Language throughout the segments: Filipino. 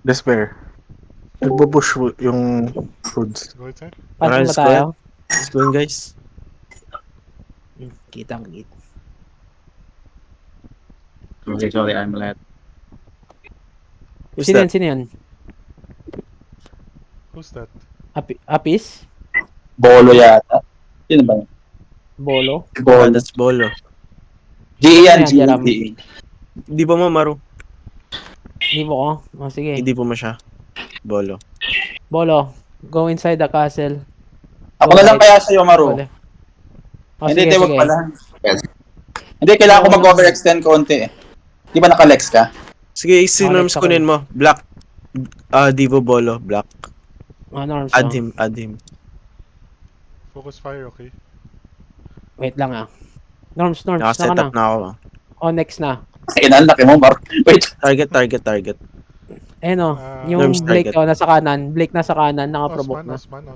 Despair. Nagpo-push yung foods. Go inside. Punching ba Let's go tayo? ahead. Let's go in, guys. Kitang kita. Sorry, I'm late. Who's Sino yan? that? Sino yan? Who's that? Apis? Bolo yata. Sino ba? Bolo? Ah, Bolo. that's Bolo. GE yan, Ayan, Jaram. GE. Hindi ba mo, Maru? Hindi mo ko? Oh, sige. Hindi po mo siya. Bolo. Bolo, go inside the castle. Ako na lang kaya sa'yo, Go Maru. left. Oh, Hindi, sige, wag sige. pala. Yes. Hindi, kailangan ko mag-overextend konti eh. Di ba naka-lex ka? Sige, si Okay, Norms next kunin mo. Black. Divo Bolo. Black. Norms, Add oh. him. Add him. Focus fire, okay? Wait lang ah. Norms, saan ka Nakaset na? up na ako. Oh, next na. Inan, laki mo, Maru. Wait. Target. Ayun oh, yung Norms Blake target. oh, nasa kanan. Blake nasa kanan, naka-provoke na. Osman.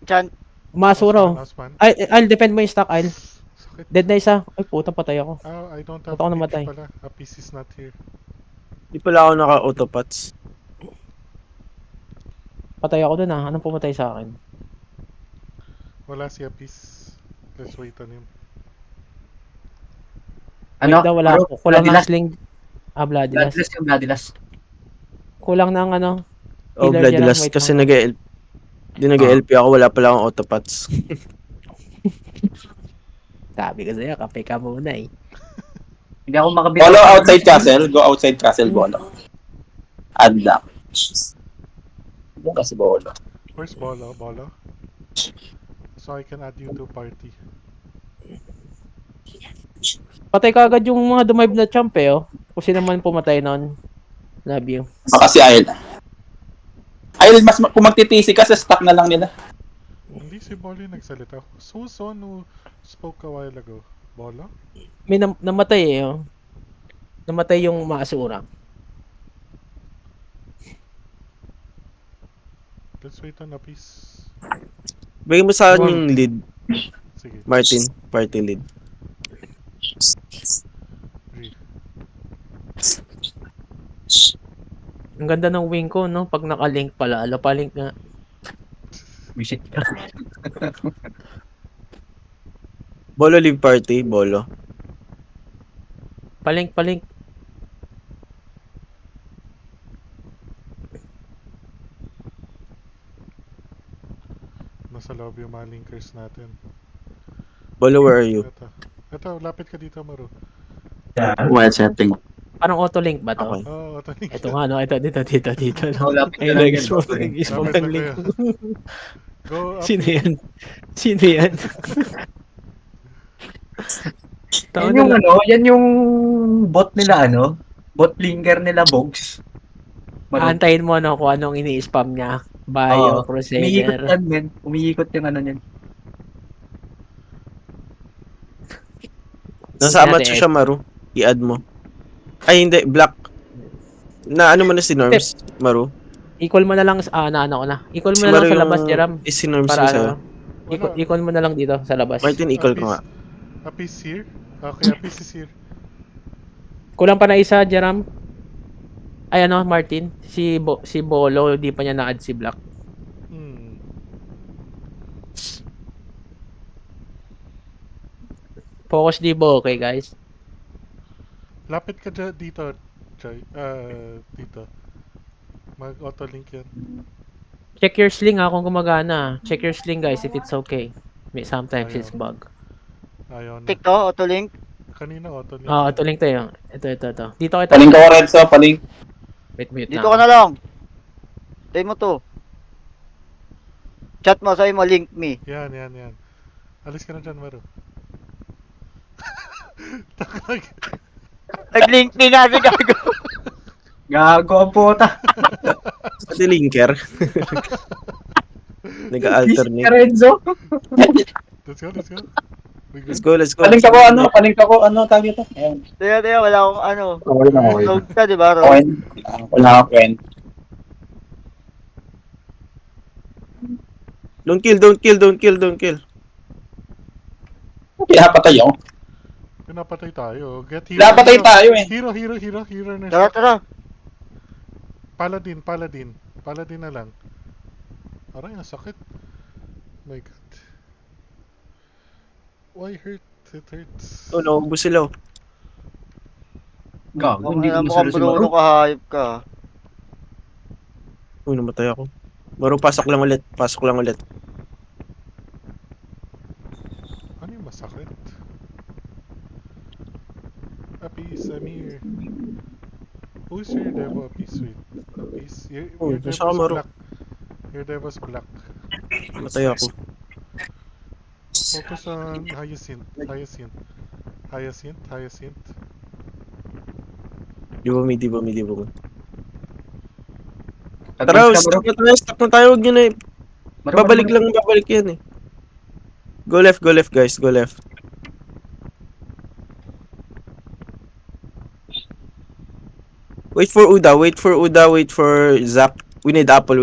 Chan, Masuro. Osman. I'll defend mo yung stock, I'll. Sakit. Dead na isa. Ay, puta, patay ako. Oh, I don't have Ba't ako TP namatay? pala. Apis is not here. Di pala ako naka-autopots. Patay ako dun ah. Anong pumatay sa akin? Wala si Apis. Let's wait on him. Wait daw, wala Bro, ako. Kulang ng Bloodlust. sling. Bloodlust. Bloodlust yung Bloodlust. Kulang ng ano. Oh, Healer dyan, Bloodlust. wait Kasi lang. nag-LP ako. Wala pala akong autopots. Sabi ko sa'yo, kape ka muna eh. Hindi ako makabit. Bolo outside castle. Go outside castle, Bolo. Add lang. Doon kasi Bolo. Where's Bolo? So I can add you to party. Patay ka agad yung mga dumive na champ eh oh. Kung sino man pumatay nun. Love you. Baka si Ayl. Ayl, kung magtitisi ka, sa stock na lang nila. Hindi si Bolo yung nagsalita. Who's on who spoke a while ago? Bolo? May namatay eh oh. Namatay yung maasura. Let's wait on Apis. Bigyan mo sa akin yung lead. Sige. Martin. Party lead. Agree. Ang ganda ng wing ko no. Pag nakalink pala. Palink nga. Visit ka. Bolo leave party. Bolo. Palink. Nasa loob yung mga linkers natin. Bolo, where are you? Ito, lapit ka dito, Maru. Well setting. Parang auto-link ba to? Okay. Oh, ito link. Ito nga no. Ito dito. Oh, lapit ka Ay, lang yan, nag-spawn auto-link. ng Lapit na link. kayo. Go up. Sino yan? Sino yan? Yan yung ano, yan yung bot nila ano, bot linker nila Bogs. Antayin mo no kung anong ini-spam niya. Bio, Umiikot Crusader. yan, men. Umiikot yung ano niyan. Nasa Natin, Amatsu siya, Maru. I-add mo. Ay, hindi. Black. Na ano mo na si Norms, Maru? Equal mo na lang na ano ko na. Equal mo Si na lang Maru sa labas, yung- Jeram. Si Norms Para yung sa'yo. Wala. equal mo na lang dito sa labas. Martin, equal ko nga. Apis here? Okay, Apis is here. Kulang pa na isa, Jeram. Ay ano, Martin, si Bolo, di pa niya na-add si Black. Focus Divo, okay guys? Lapit ka dito, Joy. Dito. Mag-auto-link yan. Check your sling kung gumagana. Check your sling guys if it's okay. Sometimes Ayaw. it's bug. Ayaw na. Tik to, auto-link. Kanina auto-link. Oo, yan. auto-link tayo. Ito. Dito kita. Paling ka, Renzo. Paling. Wait, mute Dito ka na lang. Tayo mo to. Chat mo, sabi mo, link me. Yan. Alis ka na dyan, Maru. Takag. Nag-link me nga si Gago. Gago ang puta. Pati linker. Nag-alternate. Renzo. Let's go. We good? Let's go. Paling ka ko, ano, tawag ito? Ayan. Teka, wala akong ano. Okay na, okay. Load ka, di ba, Ron? Okay. Wala akong friend. Don't kill. Pinapatay ako. Pinapatay tayo. Get hero. Pinapatay tayo eh. Hero na Tara, siya. tara. Paladin. Paladin na lang. Aray, ang sakit. My God. Why hurt? It hurts. Oh, naubos sila. Oh. Gago, hindi ko Mukhang masalo si Bruno Maro. ka, hayop ka. Uy, namatay ako. Maro, pasok lang ulit. Pasok lang ulit. Ano yung masakit? Apis, I'm here. Who's your Devo, Apis? Wait. Apis? Oh, Your nasa Devo's Maro. black. Your Devo's black. Namatay ako. Focus on Hyacinth. Di ba may. Advance Tara, ka, Maro. stuck na tayo. Huwag nyo na eh. Maro, Babalik Maro. yan eh. Go left guys. Go left. Wait for Uda. Wait for Zap. We need apple.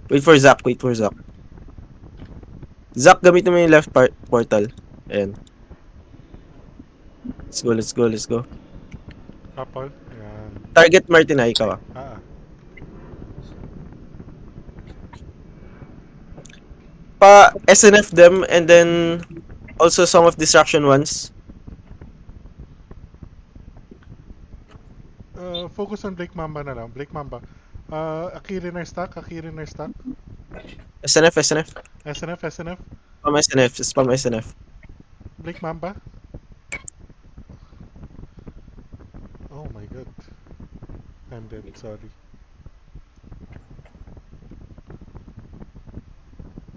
Wait for Zap. Zap, gamitin mo yung left portal. Ayan. Let's go. Apple. Yan. Target Martin na ikaw ah. Pa SNF them and then also Song of Distraction once. Focus on Blake Mamba na lang. Blake Mamba. Akirin are stuck. SNF. SNF. Spam SNF. Blake Mamba. Oh my God. I'm dead. Sorry.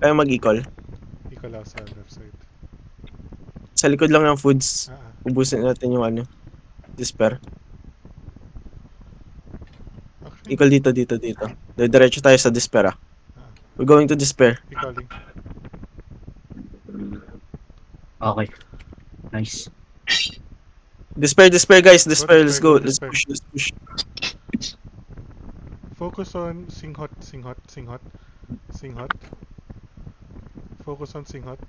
Kaya mag-equal. Ikaw sa left side. Sa likod lang ng foods. Ah. Ubusin natin yung ano. Despair. Actually, Equal dito. Diretso tayo sa despair ah. We're going to despair. calling. Okay. Nice. Despair guys. Despair. Let's go. Despair. Let's push. Focus on Singhot. Focus on Singhot.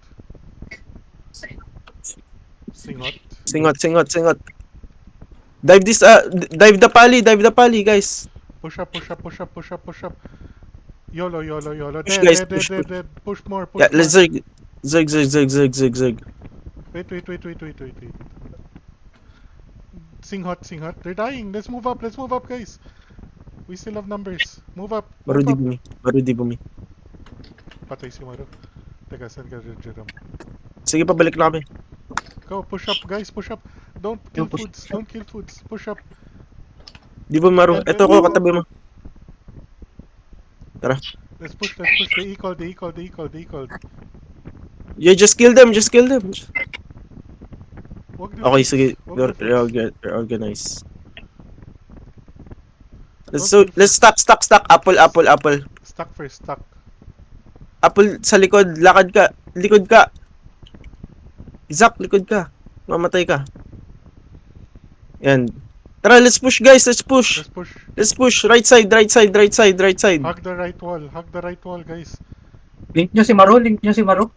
Singot. Dive the pali, guys. Push up. YOLO. Push, Dead, guys, dead, push, dead, dead. Push more. Yeah, let's zerg. Wait. Singhot. They're dying. Let's move up, guys. We still have numbers. Move up. Baru di bumi. Patay si Maro. Teka, saan ka, Jerome? Sige, pabalik na kami. Go, push up, guys. Push up. Don't kill foods. Push up. Di ba Maru? Ito ko, katabi mo. Tara. Let's push. They equal. Yeah, just kill them. Wag din- Okay, sige. wag din- Reorganize. Let's stack. Apple. Stuck first. Apple sa likod. Likod ka. Zap, likod ka. Mamatay ka. Yan. Tara, let's push guys. Let's push. Let's push. Right side. Hug the right wall, guys. Link nyo si Maro.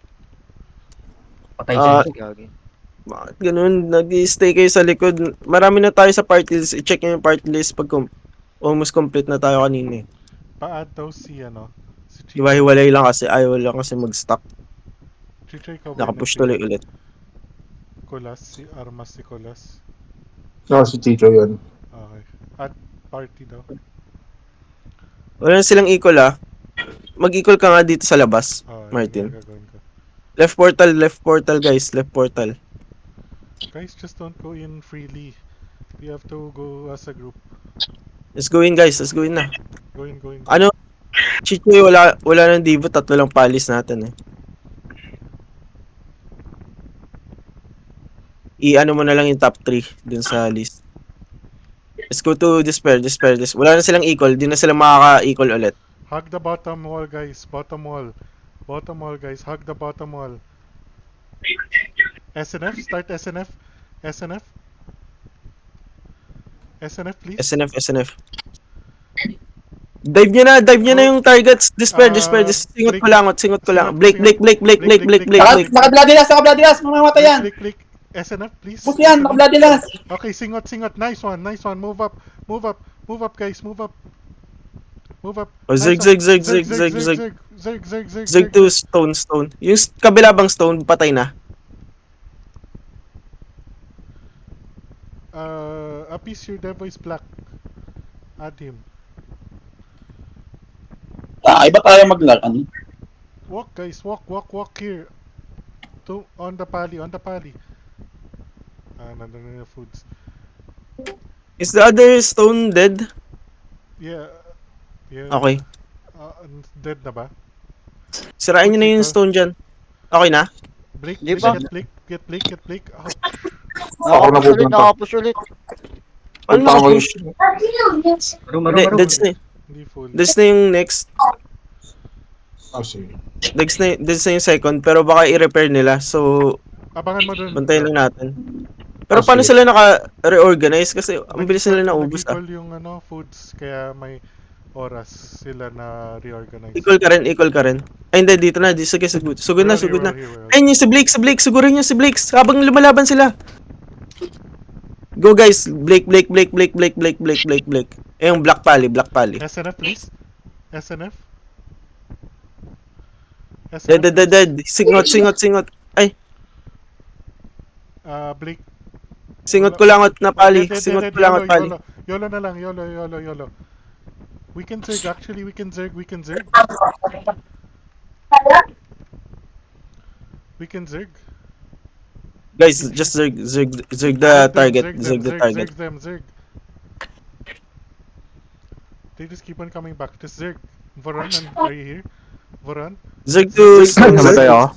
Patay Ah, siya. Gagi. Bakit ganun? Nag-stay kayo sa likod. Marami na tayo sa party list. I-check nyo yung party list pag almost complete na tayo kanina eh. Pa-add daw si Chicho. Hiwa-hiwalay lang kasi. Ayaw lang kasi mag-stop. Chicho, ikaw ba Nakapush yung tuloy ulit. Armas si Colas. Si Chicho yun. Okay. At party daw. Wala na silang equal ah. Mag-equal ka nga dito sa labas, Okay, Martin. gagawin ko. Left portal guys. Left portal. Guys, just don't go in freely. We have to go as a group. Let's go in guys. Let's go in na. Go in. Ano? Chichoy, wala nang divo. 3 lang palis natin eh. I-ano mo na lang yung top 3 dun sa list. Let's go to despair. Wala na silang equal. Di na sila makaka-equal ulit. Hug the bottom wall, guys. Bottom wall, guys. Hug the bottom wall. SNF. Start SNF. SNF, please. SNF. Dive nyo na yung targets. Despair. Singot ko lang. Blake. Naka-Bloody Last, mga mamamatay yan! Click. SNF, please. Push yan, SNF. naka-bloody last. Okay, singot. Nice one. Move up, guys. Move up. Oh, Nice zerg, one. zerg, zerg, zerg, zerg. Zerg. Zerg to stone. Yung kabila bang stone, patay na. Appease your devo is black. Add him. Iba tayo ano? Walk, guys. Walk here. On the pali. Nandun na yung foods. Is the other stone dead? Yeah. Okay. Dead na ba? Sirain nyo na yung stone dyan. Okay na? Blake, Di ba? get Blake. Oh, Nakapush ulit. Ano Punta ko naka-push? Hindi, deads na. hindi full. Deads na yung next. Sige. Deads na yung second. Pero baka i-repair nila. So, Abangan mo dun. bantayan lang natin. Pero paano sila naka-reorganize? Kasi ang bilis nila naubos Nag-equal yung foods, kaya may oras sila na reorganize. Equal ka rin. Ay hindi, dito na. Sige, sugod na. We're here. Ayun yung si Blake. Sigurin nyo si Blake. Habang lumalaban sila. Go guys. Blake. Eh, yung Black Pally. SNF, please. SNF. Dead. Singot. Ay, Blake. singot ko langot na Pally. Dead. Singot ko langot Pally. YOLO na lang. YOLO. We can zerg, actually. We can zerg. Guys, just zerg the target. Zerg the target. Zerg. They just keep on coming back. Just zerg. Voron, are you here? Voron? Zerg to stone. Namatay ako.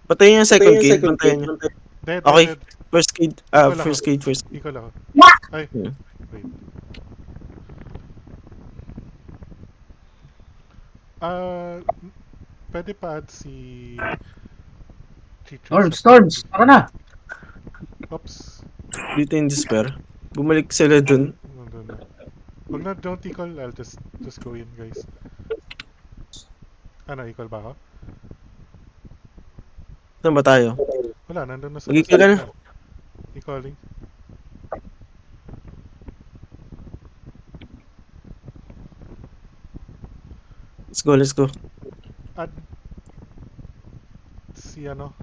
Patayin yung second kid. Patayin nyo. Dead. Okay. Dead. First kid. Wala First ko. kid. Equal ako. Ay. Yeah. Wait. Pwede pa add si... Chicho sa- Storms, tara na. Oops. Dito yung despair. Bumalik sila dun. Nandun na. Wag na, don't equal. I'll just go in, guys. Ano, equal ba ako? Saan ba tayo? Wala, nandun na sa... Mag-equal ka na. Equaling. Let's go. Add... Si ano?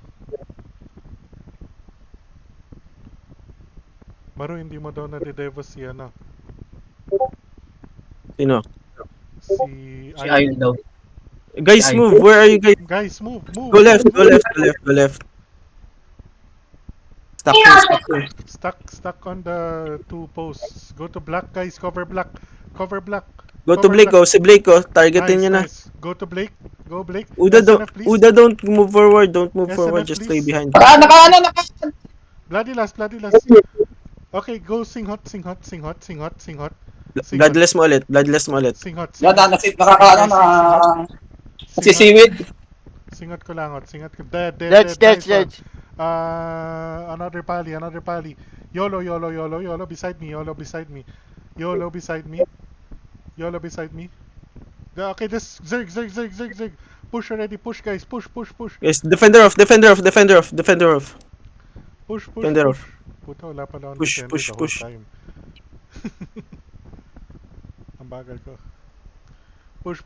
Maru, hindi mo daw na-dedevo si ano? Sino? Si... Si Iron daw. Guys, Ay. move. Where are you guys? Guys, move! Go left. Stop here. Stuck on the two posts. Go to black, guys. Cover black. Go to Blake, oh. Si Blake, oh. Targetin nyo na. Nice. Go to Blake. Go, Blake. Uda, SNF, please. don't move forward. Don't move SNF, forward. Just stay please. behind. Naka. Bloody last. Okay, go sing hot. Bloodless mo ulit. Sing hot. Nasisiwid. Singot ko langot. Dead. Ledge. Nice one. Another pally. YOLO beside me. YOLO beside me. Okay, this zerg. Push already. Push, guys. Push. Yes, defender off. Push. Defender off. Puta, wala pala akong Push, defender push, the whole push. time. Ang bagal ko. Push,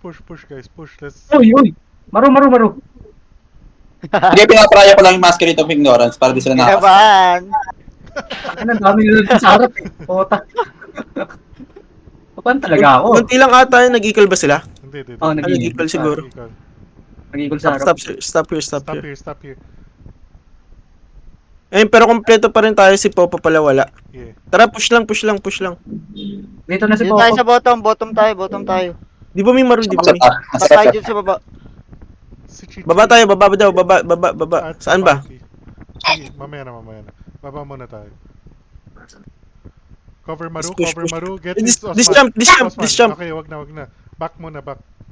guys. Push. Let's... Uy. Maro. Hindi, pinatraya ko lang yung Masquerade of Ignorance para di sila nakakas. Kinabahan. Ano, dami nila sa harap eh. Pota. Papan talaga ako. Kunti lang ata yun. Nag-equal ba sila? Hindi. Oh, Nag-equal siguro. Equal. Nag-equal sa harap. Stop here. Stop here. Ayun, pero kompleto pa rin tayo. Si Popo pala wala. Yeah. Tara, push lang. Dito na si Dito tayo Popo. sa bottom tayo. Di ba may Maru? Patay dito sa baba. Si Chichi. Baba tayo, baba daw. Baba. At Saan ba? Sige, mamaya na. Baba muna tayo. Cover Maru. Push. Get This Osman. jump. Okay, wag na. Back muna.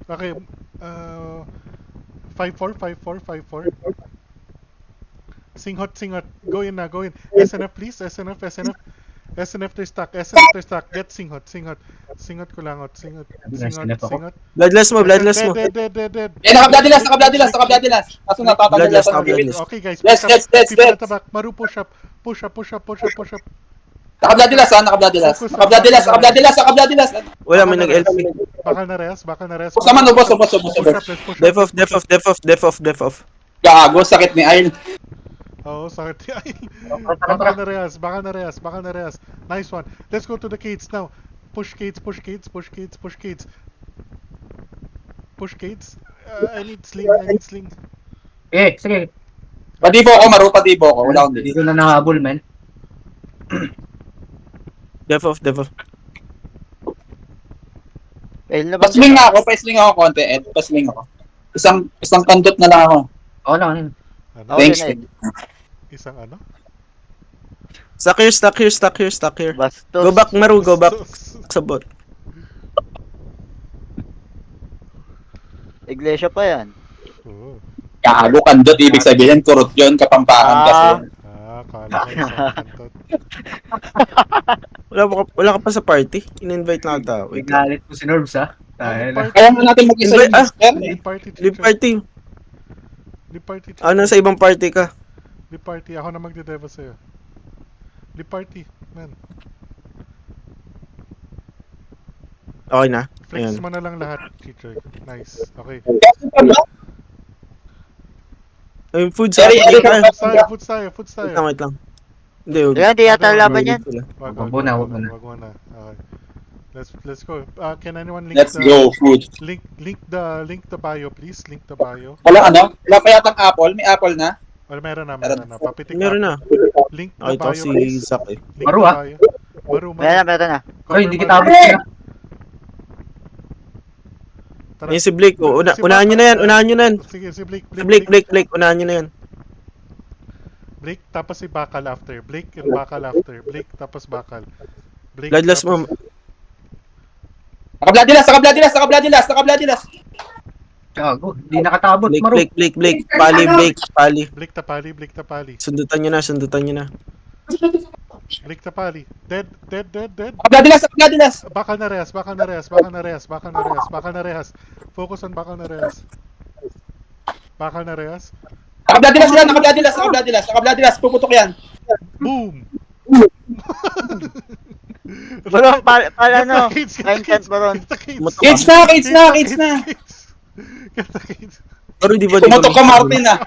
Okay, 5-4. Sing hot. Go in. SNF, please. SNF, they're stuck. Get sing hot. Singot ko lang out. Singot. Nice Singot. enough ako. Singot. Bloodless mo, bloodless mo. Dead. Eh, naka-bloodless. Kaso natatanggal Bloodless, yata ng gimmick. bloodless. Okay guys, Yes, push up. yes, People yes. at the back. Maru, push up. Push up. Naka-bloodless, ha? Naka-bloodless. Wala, may nag-LP. Bakal na res. Boss naman, boss. Push up, let's push up. Def off. Gago, sakit ni Ayn. Oo, sakit yan. Bakal na rehas. Nice one. Let's go to the gates now. Push gates. I need sling. Sige. Patibo ako, Maru, patibo ako. Wala akong Dito na nahabol, man. Def off. Ayun na ba? Pa-sling ako konti, Ed. Pa-sling ako. Isang kandot na lang ako. Oo lang. Ano? Thanks. Isang ano? Stuck here. Bastos. Go back, Maru, go back. Sa bot. Iglesia pa yan. Oo. Gago, kandot. Ibig sabihin, kurot yun, kapampangan kasi. Kala ko isang kantot. Wala ka pa sa party. In-invite na kita. Wait lang. Galit mo si Norbs, ha? Dahil, Kaya nga natin mag-isa yung master. Leave party. Leave party. Leave party. Sa ibang party ka. Leave party. Ako na magde-deva sa'yo. Leave party. Man. Okay na. Flex Ayan. mo na lang lahat, teacher. Nice. Okay. Yung food Sorry, sa Eric, Foods tayo. Wait lang. Hindi, huwag. Yan, di yata laban yan. Wag Wag mo na. na. Okay. Let's go. Can anyone link Let's go, food. link the bio, please? Link the bio. Wala Wala pa yatang apple? May apple na? Well, meron na. Papitik Meron na. Link the Ito bio, si please. Zach eh. Link Maru, the ah. bio. Maru. Meron na. Oy, hindi kita abot Maru. sila. Tara. Yung si Blake. Si Unahan nyo na yan. Sige, si Blake. Blake. Unahan nyo na yan. Blake, tapos si Bakal after. Blake and Bakal after. Blake, tapos Bakal. Blake, Bloodless tapos- mo. Naka-bloodless. Gago, hindi nakatabot, Maru. Blake. Pali. Blake Tapali. Sundutan nyo na. Blake Tapali. Dead. Naka-bloodless. Bakal na rehas. Focus on Bakal na rehas. Naka-bloodless. Puputok yan. Boom! Baron, ano? Get the Time kids. tent, Baron. Get the kids. Kids na. Get the kids. Pero di ba? Pumotok ka, Martin, ah.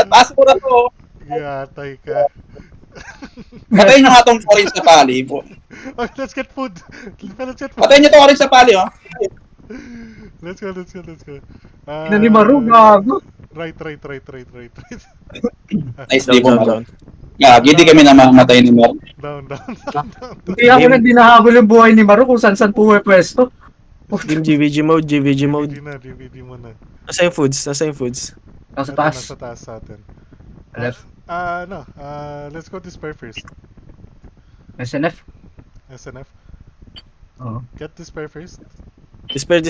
Pass mo na to. Gatay ka. Patayin nyo nga tong orange na pali. Okay, let's get food. Patayin nyo tong orange na pali, oh. Let's go. Ina ni Maru, gago. Right. Nice, di po, Maru. Down. Hindi kami namamatay ni Maru. Down. Hindi ako na dinahabol yung buhay ni Maru kung saan pwesto. Game GVG mode. DVD mo na. Nasa yung foods. Nasa Ito, taas. Nasa taas sa atin. Left. Let's go Despair first. SNF. SNF. Oo. Get Despair first. Despair.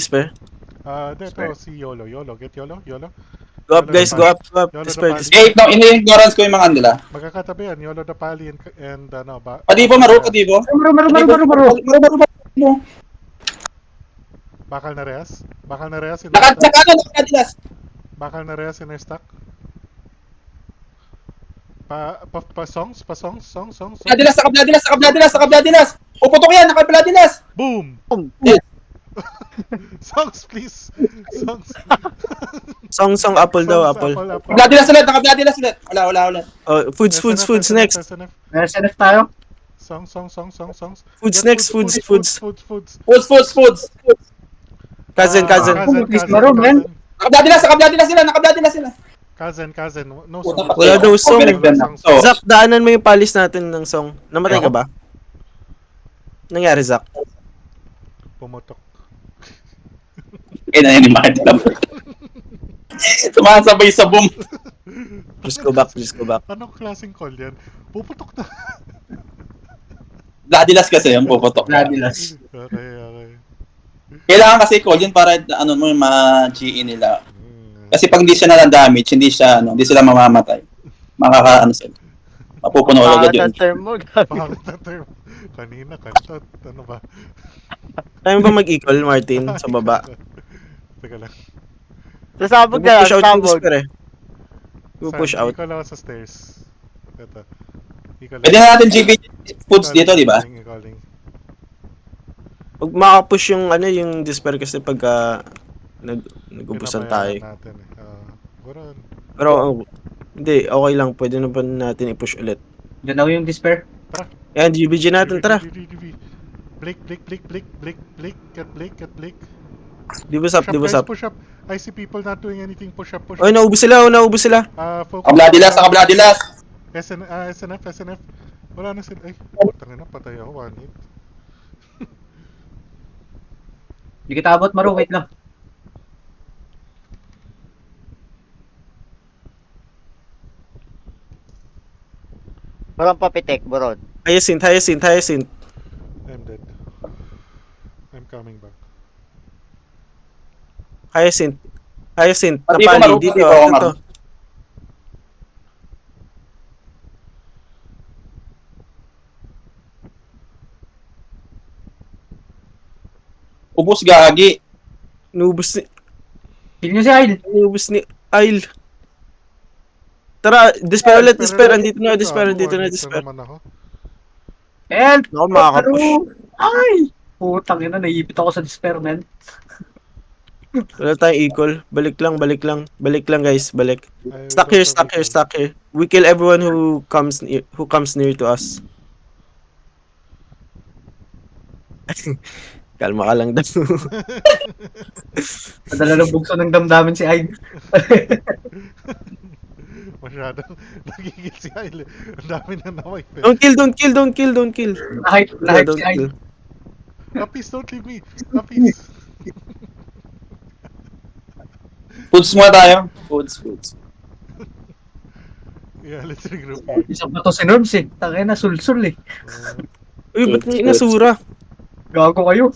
Dito si Yolo. Get Yolo. Go up, guys. Go up. Despair. Ini-ignorance ko yung mga nila. Magkakatabi yan. Yolo the Pali and ano ba? Padibo, Maru. Bakal na Reyes. Naka-bloodless. Bakal na Reyes in our stock. Songs. Naka-bloodless. Puputok yan, naka-bloodless. Boom! Songs, please. Song apple daw, apple. Naka-bloodless ulit. Wala. Oh, foods next. SNF tayo. Songs. Foods Get next, food, foods. Foods. Cousin. Maru, man. Naka-bloodless sila. Cousin. No Puta song. pa. Wala daw song. Oh. Zach, daanan mo yung palis natin ng song. Namatay ka ba? Nangyari, Zach? Pumutok. Na ni Martin. Sumasabay sa boom. Just go back. Anong klaseng call yan? Puputok na. Bloodless kasi yung puputok. Bloodless. Okay. Kailangan kasi call yun para ano mo yung ma-GE nila. Kasi pag hindi siya na damage, hindi sila mamamatay. Makakaano sila. Mapupuno agad Baka yun. sa term mo, gabi. Pangit na term. Kanina, kantot. Ano ba? Kaya mo ba mag-equal, Martin, sa baba? Teka lang. Sasabog ka lang, Push out yung sasabog. despair eh. Push Saan? out. Ikaw lang sa stairs. Ito. Ikaw lang. Pwede na natin GB foods dito, di ba? Calling. Huwag makapush yung ano yung despair kasi pagka nag-ubusan tayo. Natin eh. Buron. Pero hindi, okay lang. Pwede na pa natin i-push ulit. Diyan ako yung despair. Yan, GBG natin, tara. Blake. Get Blake. Divos up, divos up. Push up. I see people not doing anything. Push up. Oy, naubos sila, naubos sila. Focus. Nakabladilas. SNF. Wala na sila. Ay, putang ina, patay ako. 1 hit. Hindi kita abot, Maro. Wait lang. Buron papitik, buron. Hyacinth. I'm dead. I'm coming back. Hyacinth, Pati ko napali marunong, dito. pati ko Ito. marunong. Ubus gagi. Inubos ni, Kill nyo si Ail. inubos ni Ail. Tara, despair ulit, despair. Andito na, despair. Naman ako. Help! Ako, makakapush. Ay! Putang ina, naipit ako sa despair, man. Wala tayong equal. Balik lang. Balik lang, guys, balik. I Stuck don't here. We kill everyone who comes near to us. Kalma ka lang daw. Nadala ng bugso ng damdamin si Ail. Masyadong nagigil si Aile. Ang dami na nawipe. Don't kill. Nahype Don't si Ail. kill. Lapis, don't leave me. Lapis. Foods muna tayo. Foods. Yeah, let's regroup here. Isang bato si Norms eh. Tangin na, sul-sul eh. Uy, ba't niya inasura? Gago kayo.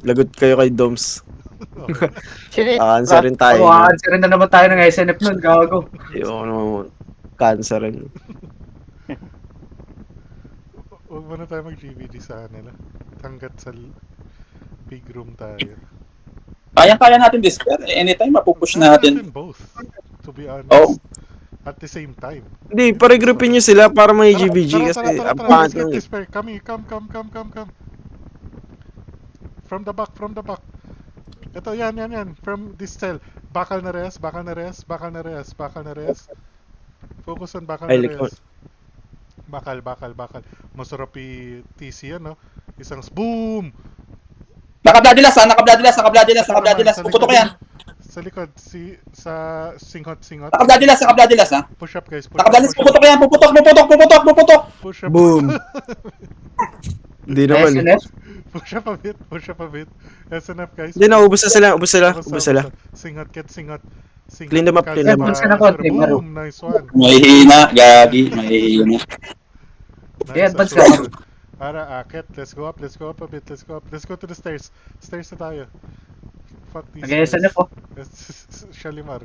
Lagot kayo kay Doms. Sinit. Cancer rin tayo. Answer na naman tayo ng SNF nun, gago. Ayoko naman. Cancer rin. Huwag muna tayo mag-GVD sa kanila. Hanggat sa big room tayo. Kaya natin despair. Anytime mapupush Kaya natin. both. To be honest. Oh. At the same time. Hindi, paregroupin nyo sila para may GBG kasi ang Let's pangit get nun eh. this pair. Come here. Come. From the back. Ito, yan. From this cell. Bakal na res. Focus on bakal Ay, na likod. res. Bakal. Masarap TC yan, no? Isang boom! Nakabladilas. Puputok yan. Sa likod, sa singot. Nakabladilas ha. Push up, guys. Nakabladilas. Puputok yan. Puputok. Push up. Boom! Hindi naman eh. SNF? Push up a bit. SNF, guys. Hindi na, ubos sila. Singot. Clean them up, clean them up. Saan ako, Maro? Boom! Nice one. Mahihina. Gagi. Mahihina. Yeah, advance ka. assault. Para akit. Let's go up a bit. Let's go to the stairs. Stairs na tayo. Fuck these Nag-SNF oh. Shalimar.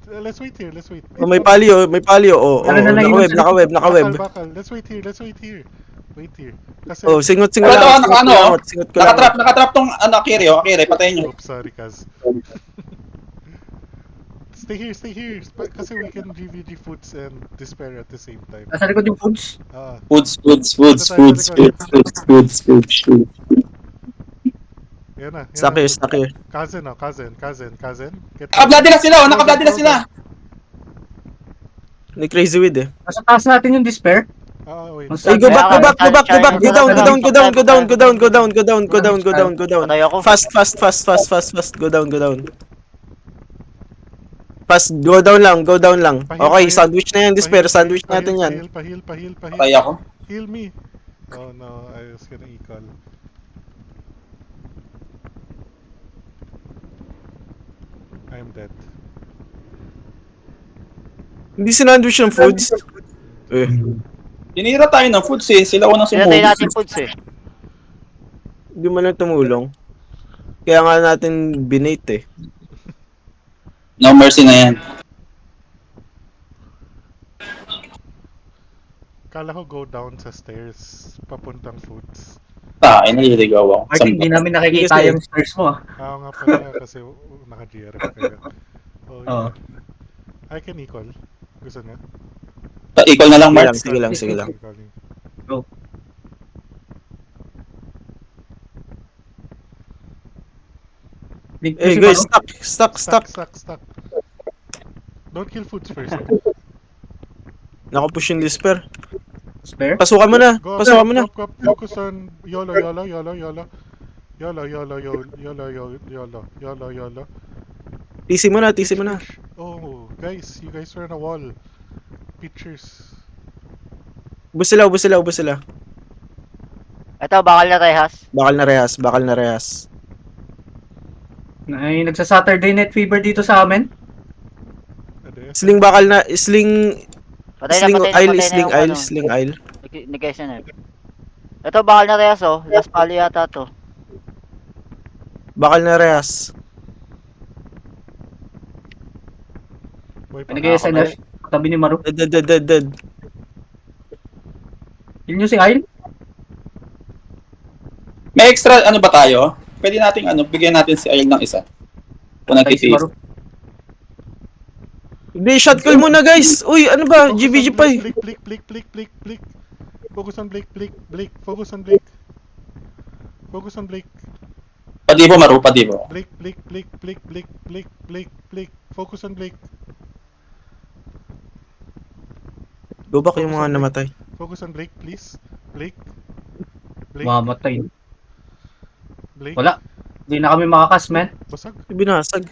Let's wait here. Oh, may palio. Oh, Ano na lang yun? Naka-web. Bakal. Let's wait here. Wait here. Kasi... Oh, singot Ito, lang. Singot ko lang. Nakatrap tong Akiri. Akiri, patayin nyo. Oops, sorry, Kaz. Stay here. Kasi we can GVG foods and despair at the same time. Nasa likod yung foods. Foods. Yan na. Stuck here. Cousin. Get Nakabladilas sila. Ni Crazy Weed eh. Nasa taas natin yung despair. Wait. Ay, go back. Go down. Patay ako. Fast. Go down. Fast, go down lang. Okay, sandwich na yan, despair. Sandwich natin yan. Pahil. Patay ako. Heal me. Oh no, I was gonna e-call. I'm dead. Hindi sinandwich ng foods. Tinira tayo ng foods eh. Sila unang Sinatay sumubos. natin foods eh. Hindi man lang tumulong. Kaya nga natin binate eh. No mercy na yan. Kala ko go down sa stairs, papuntang foods. Naliligaw ako. Martin, hindi namin nakikita Kasi- yung stairs mo. Oo nga pala, kasi naka-GRF kayo. Oh, Oo. yeah. I can equal. Gusto niya? Equal na lang, Mark. Sige lang, sige lang. Calling. Eh guys, stuck. Stuck. Don't kill foods first. Nakapush yung despair. Spare? Pasukan mo na. Go, Pasukan mo na. go. Focus on YOLO. TC mo na, TC mo na. Oh, guys, you guys are on a wall. Pictures. Ubus sila. Ito, bakal na rehas. Bakal na rehas. Ay, nagsa-Saturday Night Fever dito sa amin. Ade. Sling bakal na, sling Patay na yung ano. sling aisle. Nag-guess na. Ito, bakal na rehas oh. Last pali yata to. Bakal na rehas. Boy, pa. Nag-SNF. Tabi ni Maru. Dead. Yun yung si Ail? May extra ano ba tayo? Pwede nating bigyan natin si Ayel ng isa. Kung Ay, si nagtitiis. Maru. Hindi, shot call muna guys. Uy, ano ba? GVG pa eh. Blick. Focus on Blake. Focus on Blake. Padibo, Maru, padibo. Blake. Focus on Blake. Go back yung mga namatay. Focus on Blake, please. Blake. Mamatay. Blake. Wala. Hindi na kami makakas, man. Basag. Binasag.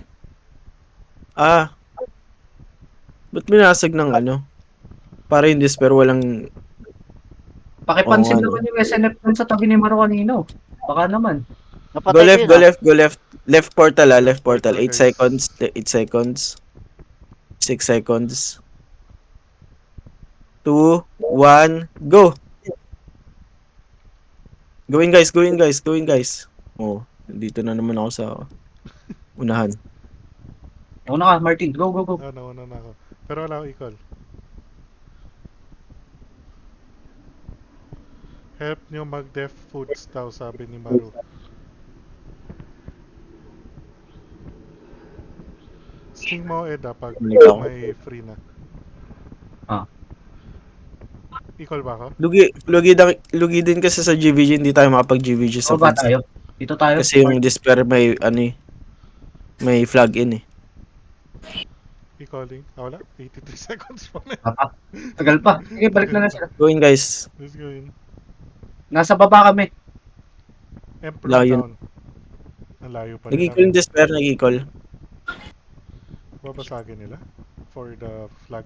Ba't binasag ng ano? Para yung despair walang... Pakipansin Oo, naman yung SNF dun sa tabi ni Maru kanino. Baka naman. Go left. Left portal. 8 seconds. 8 seconds. 6 seconds. 2, 1, go! Going guys. Oh, dito na naman ako sa unahan. Una ka, Martin. Go. Nauna na ako. Pero wala akong equal. Help nyo mag-def foods daw, sabi ni Maru. Sling mo, Eda, pag Ikaw. may free na. Equal ba ako? Lugi din kasi sa GVG, hindi tayo makapag-GVG sa So ba foods. tayo? Dito tayo. Kasi yung despair may may flag in eh. Equaling. Wala. 83 seconds pa na. Tagal pa. Sige, balik na sila. Going guys. Let's go in. Nasa baba kami. Emperor Layo. down. Ang layo pa Nag-equal yung despair, nag-equal. Babasagin nila for the flag.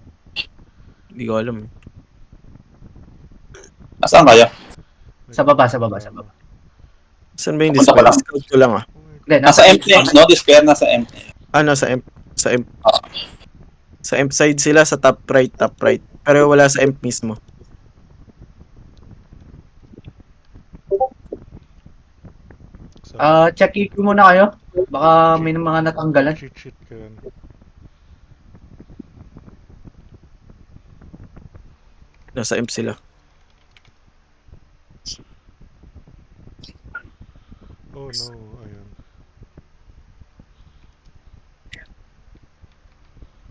Hindi ko alam eh. Nasaan kaya? Sa baba. Saan ba yung Punta ko despair? lang. Scout ko lang ah. Hindi, Nasa empty, no? Despair nasa empty. Sa emp. Sa emp side sila, sa top right. Pero wala sa emp mismo. So, check EQ muna kayo. Baka may mga natanggalan. cheat ka yan. Nasa emp sila. Oh no, ayun.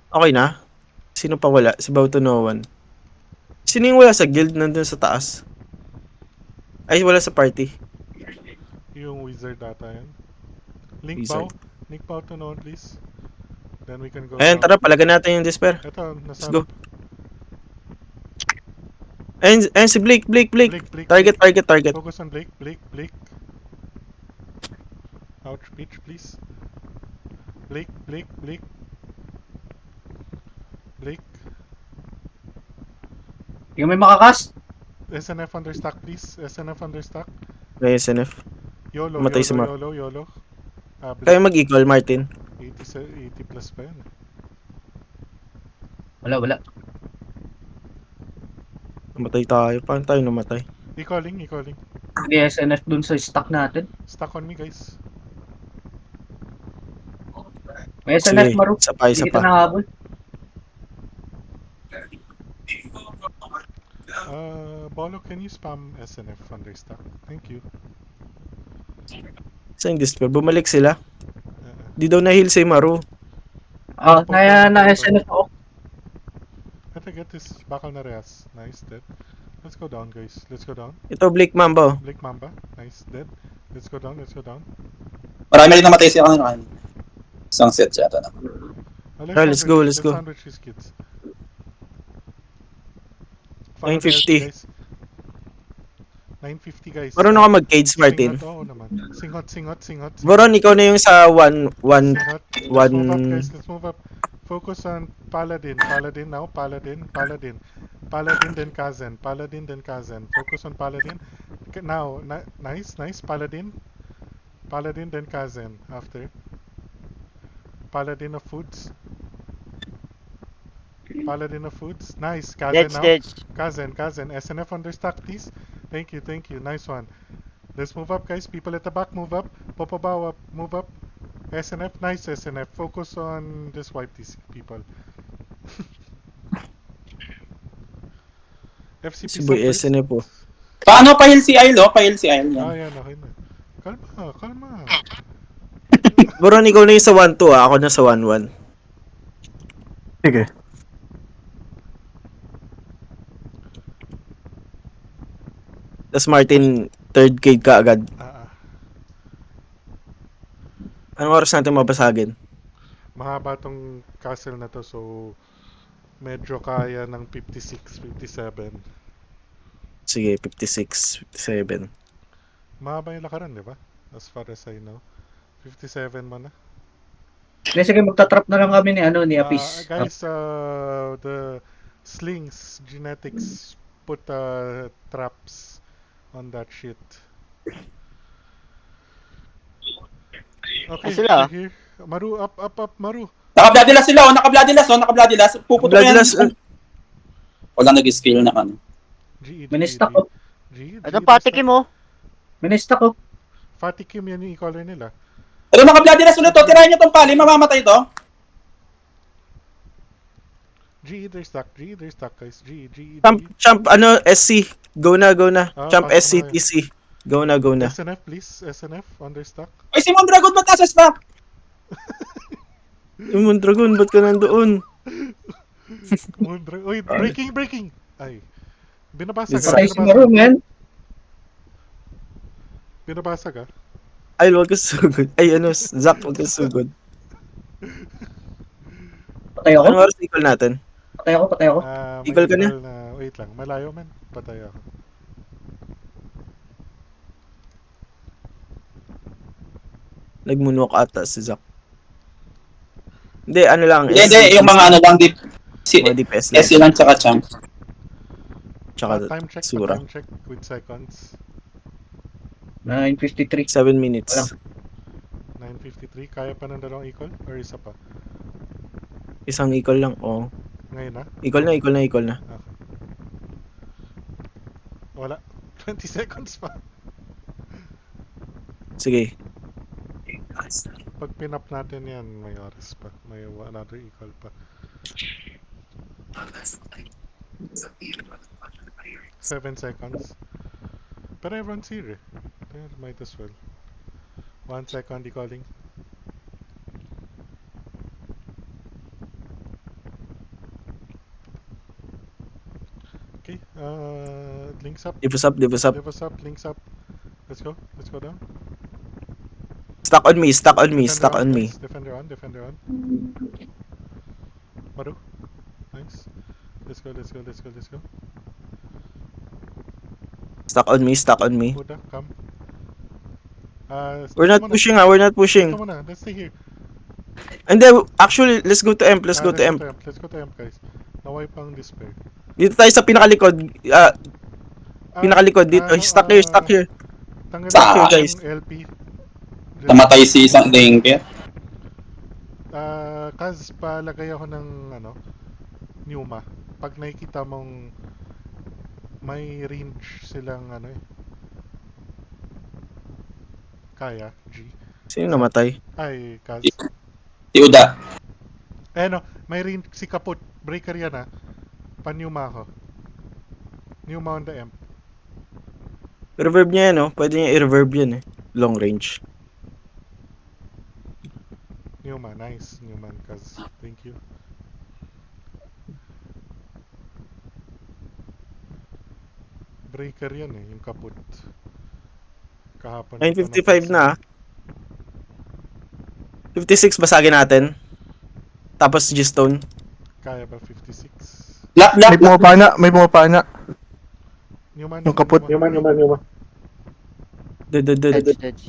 Okay na? Sino pa wala? Si Bauto no one. Sino yung wala sa guild nandun sa taas? Ay, wala sa party. Yung wizard data yan. Link Wizard. bow to no, please. Then we can go. Ayan, down. tara, palagan natin yung despair. Ito, Let's nasa... go. Ayan si Blake. Blake. Target. Focus on Blake. Ouch, pitch, please. Blake. Yung may makakas. SNF understock, please. SNF understock. May SNF. YOLO. Matay si Mark. YOLO. Kayo mag-equal, Martin. 80 plus pa yan. Wala. Namatay tayo. Paano tayo namatay? Equaling. May SNF dun sa stock natin. Stuck on me, guys. May SNF, Maru. Isa pa. Hindi kita nahabol. Bolo, can you spam SNF understock? Thank you. Sa yung Discord, bumalik sila. Uh, Di daw na-heal si Maru. Ah, na-SNF ako. I get this. Bakal na Reyes. Nice, dead. Let's go down, guys. Let's go down. Ito, Blake Mamba. oh. Blake Mamba. Nice, dead. Let's go down, let's go down. Marami rin namatay siya kanina. Isang set siya ata na. Let's go, let's go. Sandwich these kids. 950. Guys. 950, guys. Marunong ka mag-cage, Martin. Singhot, oo naman. Singhot. Boron, ikaw na yung sa 1. Singhot. Let's one- move up, guys. Let's move up. Focus on Paladin. Paladin now. Paladin, then Kazen. Focus on Paladin. Now, nice. Paladin, then Kazen. After. Paladin of Foods. Nice. Kazen now. Dead. Kazen. SNF understock, please. Thank you. Nice one. Let's move up, guys. People at the back, move up. Popobaw up, move up. SNF, nice SNF. Focus on just wipe these people. FCP Si Boy Sunburst. SNF po. Paano pa-heal si Isle, oh? Pa-heal si Isle Ah, yan. yan, okay na. Kalma. Boron, ikaw na yung sa 1-2 ah. Ako na sa 1-1. Sige. Tapos Martin, third cage ka agad. Anong oras natin mabasagin? Mahaba tong castle na to, so medyo kaya ng 56, 57. Sige, 56, 57. Mahaba yung lakaran, di ba? As far as I know. 57 mo na. Sige, magta-trap na lang kami ni Apis. Guys, the slings genetics put traps on that shit. Okay, sila? here. Maru, up, Maru. Naka-bloody sila, oh. Naka-bloody last. Puputok yan. Bloodlust, Wala nag-skill na ano. GE, Ministak ko. Anong patikin mo? Ministak ko. Fatikim yan yung e-color nila. Pero naka-bloody ulit, oh. Tirahin nyo tong pali, mamamatay to. GE, they're stuck, guys. GE. Champ, SC. Go na. Ah, Champ pasok SC, na. TC. Go na. SNF, please. SNF, understock. Ay, si Mondragon, ba't nasa stock? Yung Mondragon, ba't ka nandoon? Uy, breaking! Ay. Binabasag, It's ah. Patay si Maru, man. Binabasag, ah. Ay, wag ka sugod. Ay, Zach, wag ka sugod. Patay ako. Anong oras equal natin? Patay ako. May Eagle ka na? eagle wait lang, malayo man. Patay ako. Nag-moonwalk ata si Zach. Hindi, ano lang. Hindi, yung mga ano lang, Mga DPS lang. SC lang tsaka champ. Tsaka Time check, Sura. time check with seconds. 9:53. 7 minutes. Wala. 9:53, kaya pa ng dalawang equal? Or isa pa? Isang equal lang, oh. Ngayon na? Equal na. Okay. Wala. 20 seconds pa. Sige. Pag pinap natin yan, may oras pa. May another equal pa. 7 seconds. But everyone's here eh. There, might as well. 1 second calling. Okay, links up. Divos up. Divos up, links up. Let's go down. Stuck on me. Guys. Defender on. Maru. Nice. Let's go. Stuck on me. Buddha, come. We're not pushing. Ito muna. Let's stay here. And then, actually, let's go to Emp. Let's go to Emp, guys. Nawipe ang despair. Dito tayo sa pinakalikod. Pinakalikod dito. Stuck here. Tanggalin Stuck, natin guys. yung LP. Namatay si isang Dengue. Kaz, palagay ako ng Numa. Pag nakikita mong may range silang kaya, G. Sino namatay? Ay, Kaz. Si Uda. May range si Kaput. Breaker yan Pan-Numa ako. Numa on the imp. Reverb niya yan, oh. Pwede niya i-reverb yan, eh. Long range. Numa, nice. Newman, cuz. Thank you. Breaker yan eh, yung kaput. Kahapon. 9:55 na, ah. 56 basagin natin. Tapos G-Stone. Kaya ba 56? Black, black, May black. pumapana, may pumapana. Newman, Yung kaput. Newman. Dead. Edge.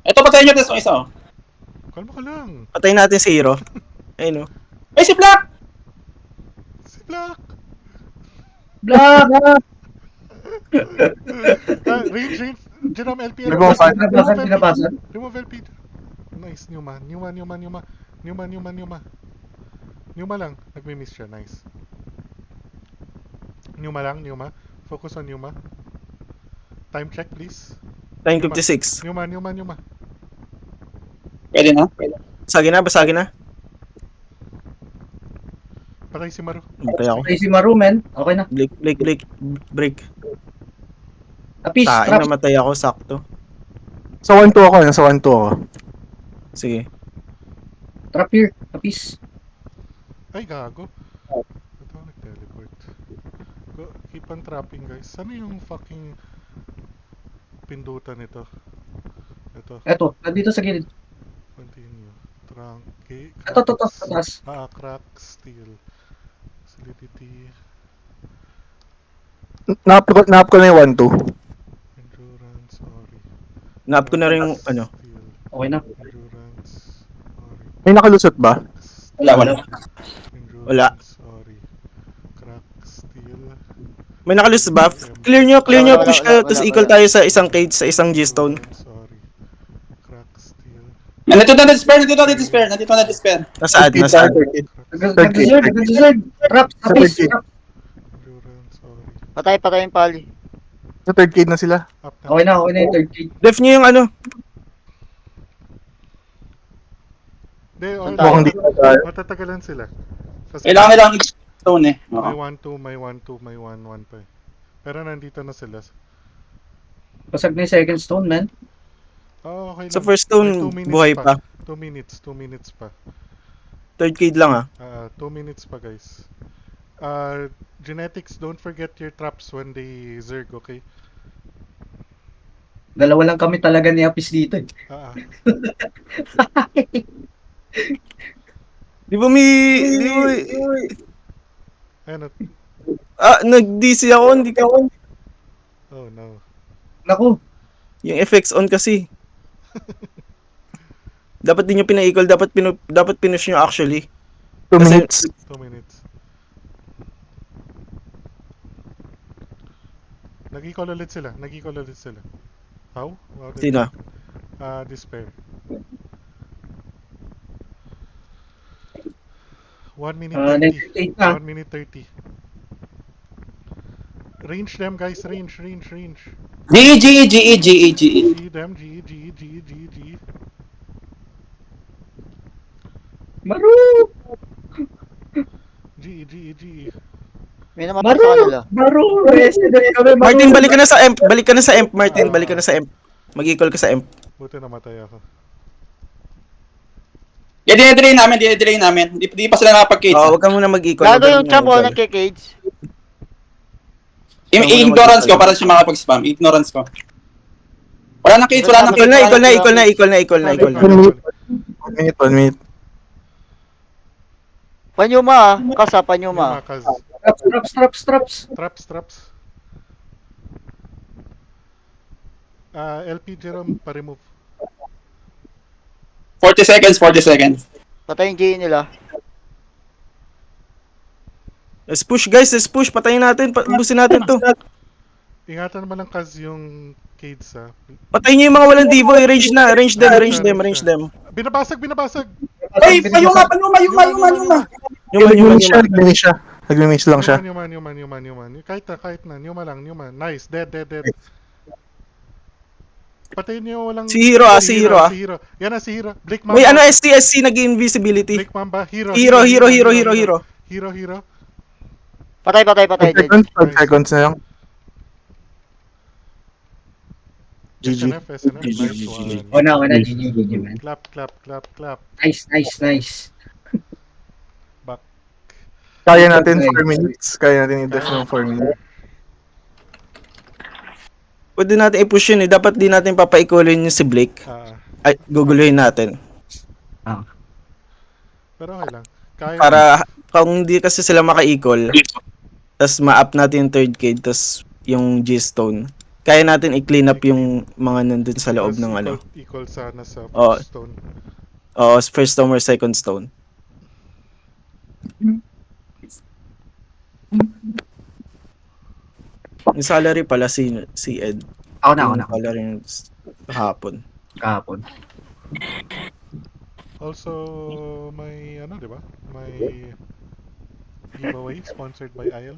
Ito, patayin nyo test ng isa, oh. Kalma ka lang. Patayin natin si Hero. Ayun, oh. Ay, si Black! Si Black! Black! Range. Jerome, LP. May pumapana. Pinapasan. Remove LP. Nice, Newman. Newman lang. Nagmi-miss siya. Nice. Newma. Focus on Newma. Time check, please. 9:56. Newma. Pwede na? Basagin na. Patay si Maru. Matay ako. Okay, si Maru, men. Okay na. Break. Apis, Tain, trap. namatay ako, sakto. Sa 1-2 ako, nasa 1-2 ako. Sige. Trap here. Apis. Ay, gago. Ito, nag-teleport. Keep on trapping, guys. Ano yung fucking pindutan nito? Ito. Eto, nandito sa gilid. Continue. Truncate. Ito, sa taas. Crack, steel. Solidity. Nap ko na yung 1-2. Endurance, sorry. Nap ko na rin yung, ano. Steel. Okay na. Endurance, sorry. May nakalusot ba? Wala. Endurance, Wala. sorry. Crack, steel. May nakalus ba? Clear nyo, Wala, push wala, kayo, tapos wala, equal wala. tayo sa isang cage, sa isang G-Stone. Endurance, sorry. Crack, steel. Nandito na despair. Nasaan? Nag-deserve. Trap, apis. Trap. Endurance, sorry. Patay yung pali. Sa third kid na sila. Up na. Okay na yung third key. Def nyo yung ano. Hindi, Saan Mukhang di na tayo. matatagalan sila. Kailangan stone, eh. May Oo. 1-2, may 1-2, may 1-1 pa eh. Pero nandito na sila. Basag na yung second stone, man. Oh, okay Sa lang. first May stone, 2 minutes buhay pa. 2 minutes pa. Third cage lang, ah. 2 minutes pa, guys. Genetics, don't forget your traps when they zerg, okay? Dalawa lang kami talaga ni Apis dito, eh. Di ba Ano? nag-DC ako, hindi ka on. Oh, no. Naku, Yung effects on kasi. Dapat din yung pina-equal, dapat pinush nyo actually. 2 Kasi- minutes. 2 minutes. Nag-equal ulit sila. How? How did Sino? Despair. 1 minute 30. 98 na. 1 minute 30. Range them, guys. Range. GE. G them. G. Maru! G. May namatay sa kanila. Maru! Resident kami, Maru! Martin, balik ka na sa Emp. Martin, balik ka na sa Emp. Mag-equal ka sa Emp. Buti namatay ako. Yeah, dinedelay namin. Di pa sila nakapag-cage. Wag ka muna mag-equal. Gago yung champ o nagke-cage. I-ignorance ko para siya makapag-spam. Ignorance ko. Wala nang cage. Equal na. 1 minute. Panyuma Kasa, Panyuma. Kaz. Traps. Traps. LP Jerome, pa-remove. 40 seconds. Patay yung G nila. Let's push guys, patayin natin, ubusin natin to. Ingatan naman ng Kaz yung cage, ha. Patayin nyo yung mga walang divo, range them. Binabasag! Ay, payuma. Nag-miss lang siya. Newman. Kahit na. Newman. Nice. Dead. Patayin niyo walang... Si Hero. Yan na si Hero. Blake Mamba. May SC nag-invisibility. Blake Mamba. Hero. Hero. Hero. Patay, patay, patay. 5 seconds, 5 seconds na lang. GG. SNF, SNF, nice one. Una, GG, man. Clap, clap, clap, clap. Nice. Back. Kaya natin 4 minutes. Kaya natin i-def ng 4 minutes. Pwede natin i-push yun eh. Dapat di natin papaikulin yung si Blake. Ay, guguluhin natin. Pero okay lang. Kaya Para kung hindi kasi sila makaikol, tas ma-up natin yung third kid, tas yung G-Stone. Kaya natin i-clean up yung mga nandun sa loob Plus ng ano. Equal sana sa Oo. first stone. First stone or second stone. Yung salary pala si Ed. Ako na. Yung salary yung hapon. Kahapon. Also, may ano, di ba? May giveaway sponsored by IL.